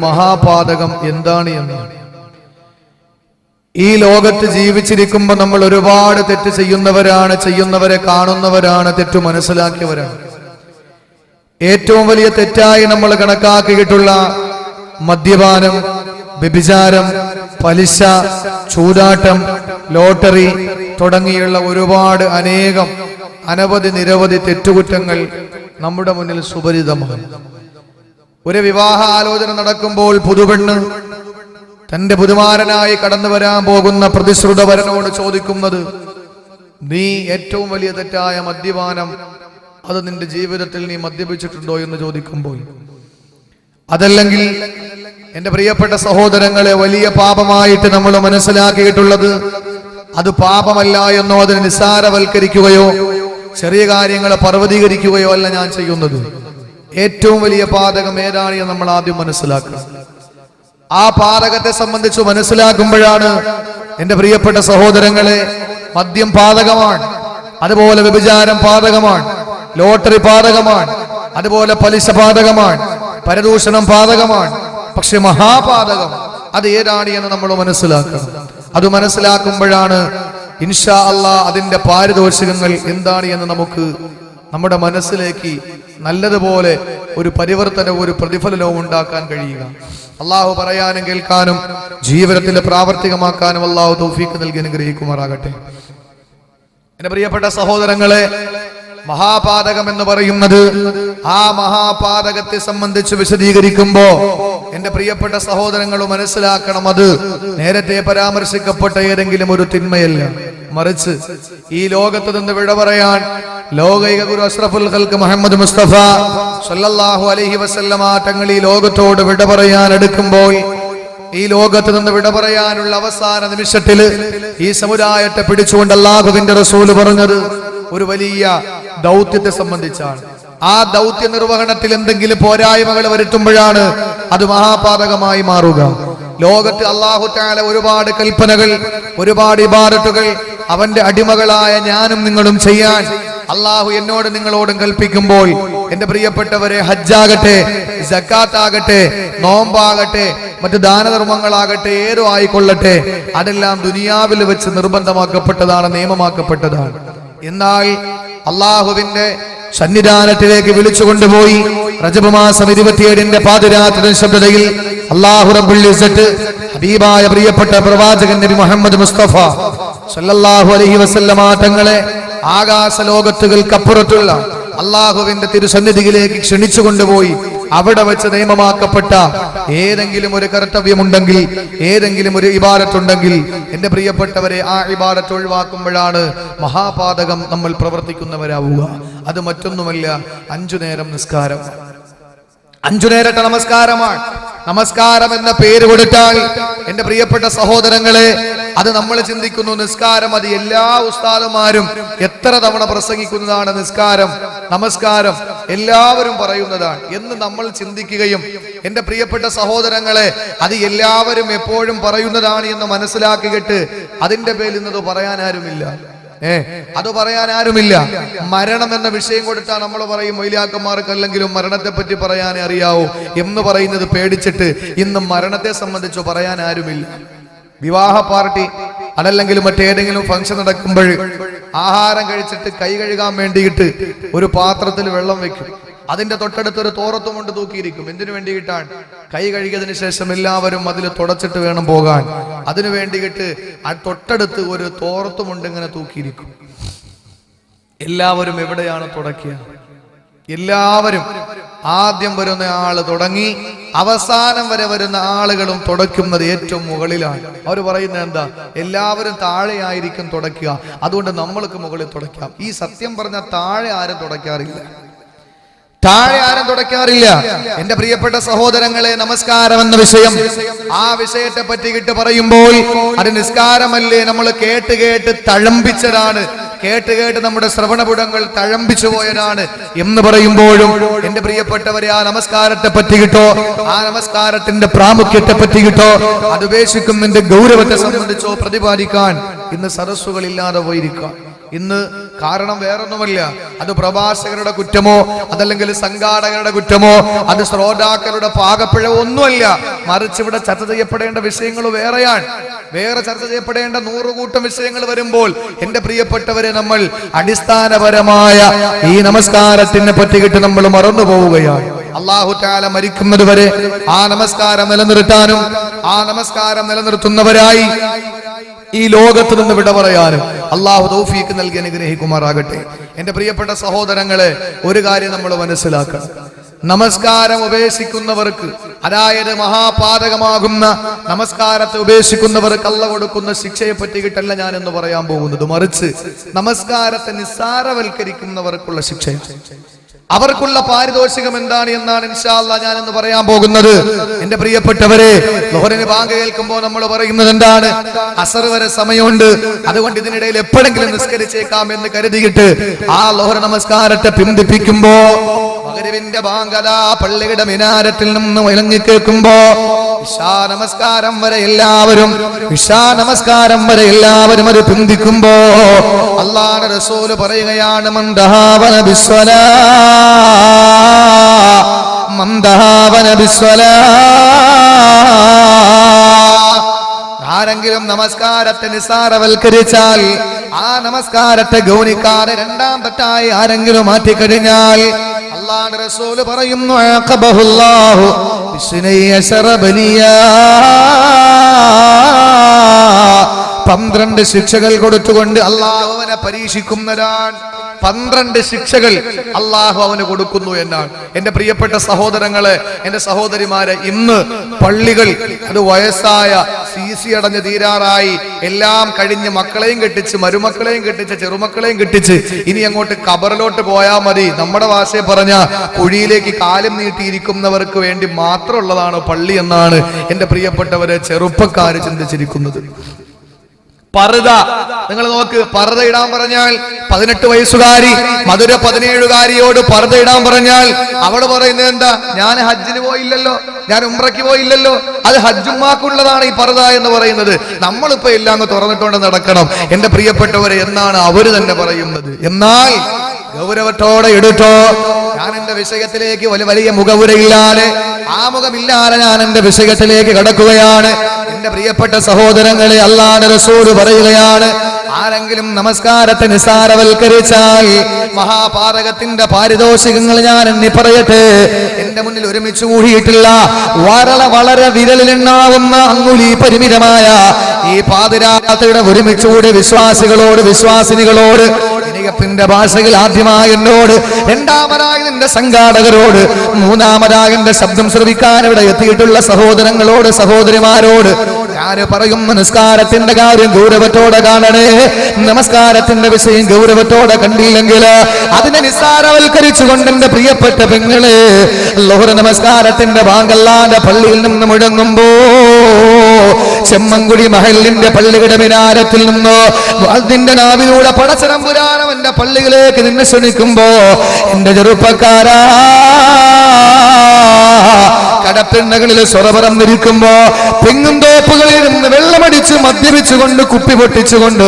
മഹാപാതകം എന്താണ് എന്നാണ്. ഈ ലോകത്ത് ജീവിച്ചിരിക്കുമ്പോൾ നമ്മൾ ഒരുപാട് തെറ്റ് ചെയ്യുന്നവരെ കാണുന്നവരാണ്, തെറ്റ് മനസ്സിലാക്കിയവരാണ്. ഏറ്റവും വലിയ തെറ്റായി നമ്മൾ കണക്കാക്കിയിട്ടുള്ള മദ്യപാനം, വ്യഭിചാരം, പലിശ, ചൂതാട്ടം, ലോട്ടറി തുടങ്ങിയുള്ള ഒരുപാട് അനവധി നിരവധി തെറ്റുകുറ്റങ്ങൾ നമ്മുടെ മുന്നിൽ സുപരിതമാണ്. ഒരു വിവാഹ ആലോചന നടക്കുമ്പോൾ പുതുപെണ്ണ് തന്റെ പുതുമാരനായി കടന്നു വരാൻ പോകുന്ന പ്രതിശ്രുത വരനോട് ചോദിക്കുന്നത്, നീ ഏറ്റവും വലിയ തെറ്റായ മദ്യപാനം അത് നിന്റെ ജീവിതത്തിൽ നീ മദ്യപിച്ചിട്ടുണ്ടോ എന്ന് ചോദിക്കുമ്പോൾ, അതല്ലെങ്കിൽ എന്റെ പ്രിയപ്പെട്ട സഹോദരങ്ങളെ, വലിയ പാപമായിട്ട് നമ്മൾ മനസ്സിലാക്കിയിട്ടുള്ളത് അത് പാപമല്ല എന്നോ അതിനെ നിസ്സാരവൽക്കരിക്കുകയോ ചെറിയ കാര്യങ്ങളെ പർവ്വതീകരിക്കുകയോ അല്ല ഞാൻ ചെയ്യുന്നത്. ഏറ്റവും വലിയ പാതകം ഏതാണ് എന്ന് നമ്മൾ ആദ്യം മനസ്സിലാക്കണം. ആ പാതകത്തെ സംബന്ധിച്ച് മനസ്സിലാക്കുമ്പോഴാണ് എന്റെ പ്രിയപ്പെട്ട സഹോദരങ്ങളെ, മദ്യം പാതകമാണ്, അതുപോലെ വ്യഭിചാരം പാതകമാണ്, ലോട്ടറി പാതകമാണ്, അതുപോലെ പലിശ പാതകമാണ്, പരദൂഷണം പാതകമാണ്. പക്ഷെ മഹാപാതകം അത് ഏതാണ് എന്ന് നമ്മൾ മനസ്സിലാക്കണം. അത് മനസ്സിലാക്കുമ്പോഴാണ് ഇൻഷാ അല്ലാഹ് അതിന്റെ പാരിതോഷികങ്ങൾ എന്താണ് എന്ന് നമുക്ക് നമ്മുടെ മനസ്സിലേക്ക് നല്ലതുപോലെ ഒരു പരിവർത്തനവും ഒരു പ്രതിഫലനവും ഉണ്ടാക്കാൻ കഴിയുക. അള്ളാഹു പറയാനും കേൾക്കാനും ജീവിതത്തിൽ പ്രാവർത്തികമാക്കാനും അള്ളാഹു തൗഫീഖ് നൽകി അനുഗ്രഹിക്കുമാറാകട്ടെ. എന്റെ പ്രിയപ്പെട്ട സഹോദരങ്ങളെ, മഹാപാതകം എന്ന് പറയുന്നത്, ആ മഹാപാതകത്തെ സംബന്ധിച്ച് വിശദീകരിക്കുമ്പോ എന്റെ പ്രിയപ്പെട്ട സഹോദരങ്ങൾ മനസ്സിലാക്കണം, അത് നേരത്തെ പരാമർശിക്കപ്പെട്ട ഏതെങ്കിലും ഒരു തിന്മയല്ല, മറിച്ച് ഈ ലോകത്ത് നിന്ന് വിട പറയാൻ ലോകൈക ഗുരു അഷ്റഫുൽ ഖൽഖ് മുഹമ്മദ് മുസ്തഫ സല്ലല്ലാഹു അലൈഹി വസല്ലമ തങ്ങൾ ഈ ലോകത്തോട് വിട പറയാൻ എടുക്കുമ്പോൾ, ഈ ലോകത്ത് നിന്ന് വിട പറയാനുള്ള അവസാന നിമിഷത്തിൽ ഈ സമുദായത്തെ പിടിച്ചുകൊണ്ട് അല്ലാഹുവിന്റെ റസൂൽ പറഞ്ഞത് ഒരു വലിയ ദൗത്യത്തെ സംബന്ധിച്ചാണ്. ആ ദൗത്യ നിർവഹണത്തിൽ എന്തെങ്കിലും പോരായ്മകൾ വരുത്തുമ്പോഴാണ് അത് മഹാപാതകമായി മാറുക. ലോകത്ത് അല്ലാഹു തആല ഒരുപാട് കൽപ്പനകൾ, ഒരുപാട് ഇബാദത്തുകൾ അവന്റെ അടിമകളായ ഞാനും നിങ്ങളും ചെയ്യാൻ അല്ലാഹു എന്നോട് നിങ്ങളോടും കൽപ്പിക്കുമ്പോൾ, എന്റെ പ്രിയപ്പെട്ടവരെ, ഹജ്ജാകട്ടെ, സക്കാത്താകട്ടെ, നോമ്പാകട്ടെ, മറ്റു ദാനധർമ്മങ്ങളാകട്ടെ, ഏതോ ആയിക്കൊള്ളട്ടെ, അതെല്ലാം ദുനിയാവിൽ വെച്ച് നിർബന്ധമാക്കപ്പെട്ടതാണ്, നിയമമാക്കപ്പെട്ടതാണ്. എന്നാൽ അള്ളാഹുവിന്റെ സന്നിധാനത്തിലേക്ക് വിളിച്ചു കൊണ്ടുപോയി റജബ് മാസം 27 പാതിരാത്രി ശബ്ദതയിൽ അല്ലാഹു റബ്ബുൽ ഇസ്സത്ത് ഹബീബായ പ്രിയപ്പെട്ട പ്രവാചകൻ നബി മുഹമ്മദ് മുസ്തഫ സല്ലല്ലാഹു അലൈഹി വസല്ലമ തങ്ങളെ ആകാശ ലോകത്തുകൾക്കപ്പുറത്തുള്ള അള്ളാഹുവിന്റെ തിരുസന്നിധിയിലേക്ക് ക്ഷണിച്ചു കൊണ്ടുപോയി അവിടെ വെച്ച് നിയമമാക്കപ്പെട്ട ഏതെങ്കിലും ഒരു കർത്തവ്യമുണ്ടെങ്കിൽ, ഏതെങ്കിലും ഒരു ഇബാദത്തുണ്ടെങ്കിൽ, എന്റെ പ്രിയപ്പെട്ടവരെ, ആ ഇബാദത്ത് ഒഴിവാക്കുമ്പോഴാണ് മഹാപാതകം നമ്മൾ പ്രവർത്തിക്കുന്നവരാവുക. അത് മറ്റൊന്നുമല്ല, 5 നേരം നിസ്കാരം, 5 നേരത്തെ നമസ്കാരമാണ്. നമസ്കാരം എന്ന പേര് കൊടുത്താൽ എന്റെ പ്രിയപ്പെട്ട സഹോദരങ്ങളെ, അത് നമ്മൾ ചിന്തിക്കുന്നു നിസ്കാരം, അത് എല്ലാ ഉസ്താദുമാരും എത്ര തവണ പ്രസംഗിക്കുന്നതാണ് നിസ്കാരം, നമസ്കാരം എല്ലാവരും പറയുന്നതാണ് എന്ന് നമ്മൾ ചിന്തിക്കുകയും, എന്റെ പ്രിയപ്പെട്ട സഹോദരങ്ങളെ, അത് എല്ലാവരും എപ്പോഴും പറയുന്നതാണ് എന്ന് മനസ്സിലാക്കിയിട്ട് അതിന്റെ പേരിൽ ഇന്നത് പറയാൻ ആരുമില്ല. അത് പറയാൻ ആരുമില്ല. മരണം എന്ന വിഷയം കൊടുത്താൽ നമ്മൾ പറയും മൊയ്ലിയാക്കന്മാർക്ക് അല്ലെങ്കിലും മരണത്തെ പറ്റി പറയാനേ അറിയാവൂ എന്ന് പറയുന്നത് പേടിച്ചിട്ട് ഇന്ന് മരണത്തെ സംബന്ധിച്ചോ പറയാൻ ആരുമില്ല. വിവാഹ പാർട്ടി അതല്ലെങ്കിൽ മറ്റേതെങ്കിലും ഫംഗ്ഷൻ നടക്കുമ്പോൾ ആഹാരം കഴിച്ചിട്ട് കൈ കഴുകാൻ വേണ്ടിയിട്ട് ഒരു പാത്രത്തിൽ വെള്ളം വെക്കും, അതിന്റെ തൊട്ടടുത്ത് ഒരു തോറത്തും കൊണ്ട് തൂക്കിയിരിക്കും. എന്തിനു വേണ്ടിയിട്ടാണ്? കൈ കഴുകിയതിനു ശേഷം എല്ലാവരും അതിൽ തുടച്ചിട്ട് വേണം പോകാൻ. അതിനു വേണ്ടിയിട്ട് ആ തൊട്ടടുത്ത് ഒരു തോറത്തുമുണ്ട് ഇങ്ങനെ തൂക്കിയിരിക്കും. എല്ലാവരും എവിടെയാണ് തുടക്കുക? എല്ലാവരും ആദ്യം വരുന്ന ആള് തുടങ്ങി അവസാനം വരെ വരുന്ന ആളുകളും തുടയ്ക്കുന്നത് ഏറ്റവും മുകളിലാണ്. അവർ പറയുന്നത് എന്താ? എല്ലാവരും താഴെയായിരിക്കും തുടയ്ക്കുക, അതുകൊണ്ട് നമ്മൾക്ക് മുകളിൽ തുടയ്ക്കാം. ഈ സത്യം പറഞ്ഞാൽ താഴെ ആരും തുടയ്ക്കാറില്ല, താഴെ ആരും തുടയ്ക്കാറില്ല. എന്റെ പ്രിയപ്പെട്ട സഹോദരങ്ങളെ, നമസ്കാരം എന്ന വിഷയം, ആ വിഷയത്തെ പറ്റിയിട്ട് പറയുമ്പോൾ അത് നിസ്കാരമല്ലേ, നമ്മൾ കേട്ട് കേട്ട് തഴമ്പിച്ചതാണ്, കേട്ട് കേട്ട് നമ്മുടെ ശ്രവണപുടങ്ങൾ തഴമ്പിച്ചു പോയതാണ് എന്ന് പറയുമ്പോഴും എന്റെ പ്രിയപ്പെട്ടവരെ, ആ നമസ്കാരത്തെ പറ്റിയിട്ടോ ആ നമസ്കാരത്തിന്റെ പ്രാമുഖ്യത്തെ പറ്റിയിട്ടോ അത് ഉപേക്ഷിക്കുന്നതിന്റെ ഗൗരവത്തെ സംബന്ധിച്ചോ പ്രതിപാദിക്കാൻ ഇന്ന് സദസ്സുകളില്ലാതെ പോയിരിക്കാം. ഇന്ന് കാരണം വേറൊന്നുമല്ല, അത് പ്രഭാഷകരുടെ കുറ്റമോ അതല്ലെങ്കിൽ സംഘാടകരുടെ കുറ്റമോ അത് ശ്രോതാക്കളുടെ പാകപ്പിഴവോ ഒന്നുമല്ല. മറിച്ച് ഇവിടെ ചർച്ച ചെയ്യപ്പെടേണ്ട വിഷയങ്ങൾ വേറെയാണ്. വേറെ ചർച്ച ചെയ്യപ്പെടേണ്ട 100 കൂട്ടം വിഷയങ്ങൾ വരുമ്പോൾ എന്റെ പ്രിയപ്പെട്ടവരെ, നമ്മൾ അടിസ്ഥാനപരമായ ഈ നമസ്കാരത്തിനെ പറ്റിയിട്ട് നമ്മൾ മറന്നു പോവുകയാണ്. അല്ലാഹു തആല മരിക്കുന്നത് വരെ ആ നമസ്കാരം നിലനിർത്താനും ആ നമസ്കാരം നിലനിർത്തുന്നവരായി ഈ ലോകത്ത് നിന്ന് വിട പറയാനും അല്ലാഹു തൗഫീഖ് നൽകി അനുഗ്രഹിക്കുമാറാകട്ടെ. എന്റെ പ്രിയപ്പെട്ട സഹോദരങ്ങളെ, ഒരു കാര്യം നമ്മൾ മനസ്സിലാക്കണം. നമസ്കാരം ഉപേക്ഷിക്കുന്നവർക്ക്, അതായത് മഹാപാതകമാകുന്ന നമസ്കാരത്തെ ഉപേക്ഷിക്കുന്നവർക്ക് അല്ലാഹു കൊടുക്കുന്ന ശിക്ഷയെ പറ്റിയിട്ടല്ല ഞാൻ എന്ന് പറയാൻ പോകുന്നത്. മറിച്ച് നമസ്കാരത്തെ നിസ്സാരവൽക്കരിക്കുന്നവർക്കുള്ള ശിക്ഷയാണ്. അവർക്കുള്ള പാരിതോഷികം എന്താണ് എന്നാണ് ഇൻഷാ അല്ലാഹ് ഞാൻ എന്ന് പറയാൻ പോകുന്നത്. എന്റെ പ്രിയപ്പെട്ടവരെ, ളുഹറിന് ബാങ്ക് കേൾക്കുമ്പോൾ നമ്മൾ പറയുന്നത് എന്താണ്? അസർ വരെ സമയമുണ്ട്, അതുകൊണ്ട് ഇതിനിടയിൽ എപ്പോഴെങ്കിലും നിസ്കരിച്ചേക്കാം എന്ന് കരുതിയിട്ട് ആ ളുഹർ നമസ്കാരത്തെ പിന്തിപ്പിക്കുമ്പോ മഗ്‌രിബിന്റെ ബാങ്ക് അതാ പള്ളിയുടെ മിനാരത്തിൽ നിന്ന് ഇളങ്ങി കേൾക്കുമ്പോ ഇശാ നമസ്കാരം വരെ എല്ലാവരും അത് പിന്തിക്കുമ്പോ അല്ലാഹുവിന്റെ റസൂൽ പറയുകയാണ്, ആരെങ്കിലും നമസ്കാരത്തെ നിസ്സാരവൽക്കരിച്ചാൽ, ആ നമസ്കാരത്തെ ഗൗനിക്കാതെ രണ്ടാം തെറ്റായി ആരെങ്കിലും മാറ്റിക്കഴിഞ്ഞാൽ അല്ലാഹുവിന്റെ റസൂൽ പറയുന്നു, അഖബഹുല്ലാഹു ബിസ്നൈഅശറ ബനിയാ, 12 ശിക്ഷകൾ കൊടുത്തുകൊണ്ട് അല്ലാഹു അവനെ പരീക്ഷിക്കുന്നതാണ്. 12 ശിക്ഷകൾ അല്ലാഹു അവന് കൊടുക്കുന്നു എന്നാണ്. എന്റെ പ്രിയപ്പെട്ട സഹോദരങ്ങളെ, എന്റെ സഹോദരിമാരെ, ഇന്ന് പള്ളികൾ അത് വയസ്സായ CC അടഞ്ഞ് തീരാറായി, എല്ലാം കഴിഞ്ഞ് മക്കളെയും കെട്ടിച്ച് മരുമക്കളെയും കെട്ടിച്ച് ചെറുമക്കളെയും കെട്ടിച്ച് ഇനി അങ്ങോട്ട് ഖബറിലോട്ട് പോയാൽ മതി, നമ്മുടെ ഭാഷയെ പറഞ്ഞ കുഴിയിലേക്ക് കാലും നീട്ടിയിരിക്കുന്നവർക്ക് വേണ്ടി മാത്രമുള്ളതാണ് പള്ളി എന്നാണ് എന്റെ പ്രിയപ്പെട്ടവരെ ചെറുപ്പക്കാര് ചിന്തിച്ചിരിക്കുന്നത്. പർദ നിങ്ങൾ നോക്ക്, പർദ ഇടാൻ പറഞ്ഞാൽ 18 വയസ്സുകാരി മധുര 17കാരിയോട് പർദ ഇടാൻ പറഞ്ഞാൽ അവള് പറയുന്നത് എന്താ? ഞാൻ ഹജ്ജിന് പോയില്ലല്ലോ, ഞാൻ ഉംറയ്ക്ക് പോയില്ലല്ലോ, അത് ഹജ്ജുമാക്കുള്ളതാണ് ഈ പർദ എന്ന് പറയുന്നത്. നമ്മളിപ്പോ എല്ലാം തുറന്നിട്ടുകൊണ്ട് നടക്കണം എന്റെ പ്രിയപ്പെട്ടവരെ എന്നാണ് അവര് തന്നെ പറയുന്നത്. എന്നാൽ ഗൗരവത്തോടെ എടുത്തോ. ഞാൻ എന്റെ വിഷയത്തിലേക്ക് വലിയ മുഖവുരയില്ലാതെ, ആമുഖമില്ലാതെ ഞാൻ എന്റെ വിഷയത്തിലേക്ക് കടക്കുകയാണ്. എന്റെ പ്രിയപ്പെട്ട സഹോദരങ്ങളെ, അല്ലാഹുവിന്റെ റസൂൽ പറയുകയാണ്, ആരെങ്കിലും നമസ്കാരത്തെ നിസ്സാരവൽക്കരിച്ചാൽ മഹാപാതകത്തിന്റെ പാരിതോഷികങ്ങൾ ഞാൻ എണ്ണി പറയട്ടെ. എന്റെ മുന്നിൽ ഒരുമിച്ച് കൂടിയിട്ടില്ല വളരെ വിരലിലെണ്ണാവുന്ന അങ്കുലി പരിമിതമായ ഈ പാതിരാത്രിയുടെ ഒരുമിച്ചുകൂടി വിശ്വാസിനികളോട് ഇനിയപ്പിന്റെ ഭാഷയിൽ ആദ്യമായി എന്നോട്, രണ്ടാമതായി നിന്റെ സംഘാടകരോട്, മൂന്നാമതായി എന്റെ ശബ്ദം ശ്രവിക്കാൻ ഇവിടെ എത്തിയിട്ടുള്ള സഹോദരങ്ങളോട് സഹോദരിമാരോട് ഞാൻ പറയും, നമസ്കാരത്തിന്റെ കാര്യം ഗൗരവത്തോടെ കാണണേ. നമസ്കാരത്തിന്റെ വിഷയം ഗൗരവത്തോടെ കണ്ടില്ലെങ്കിൽ അതിനെ നിസ്സാരവൽക്കരിച്ചുകൊണ്ട് എന്റെ പ്രിയപ്പെട്ട പെങ്ങളെ, ളുഹർ നമസ്കാരത്തിന്റെ ബാങ്കല്ലാന്റെ പള്ളിയിൽ നിന്ന് മുഴങ്ങുമ്പോ ചെമ്മൻകുടി മഹല്ലിന്റെ പള്ളിയുടെ മിനാരത്തിൽ നിന്ന് അതിന്റെ നാവിലൂടെ പടച്ചതമ്പുരാൻ എന്റെ പള്ളിയിലേക്ക് നിന്നെ ക്ഷണിക്കുമ്പോ എന്റെ ചെറുപ്പക്കാരാ, കടപ്പെണ്ണകളിൽ സ്വറപറം നിൽക്കുമ്പോ തെങ്ങും തോപ്പുകളിൽ നിന്ന് വെള്ളമടിച്ച് മദ്യപിച്ചുകൊണ്ട് കുപ്പി പൊട്ടിച്ചുകൊണ്ട്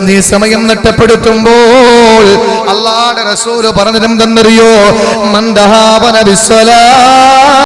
നീ സമയം നഷ്ടപ്പെടുത്തുമ്പോൾ അല്ലാഹുവിന്റെ റസൂൽ പറഞ്ഞതെന്തെന്നറിയോ? മന്ദഹാബന ബിസ്സലാ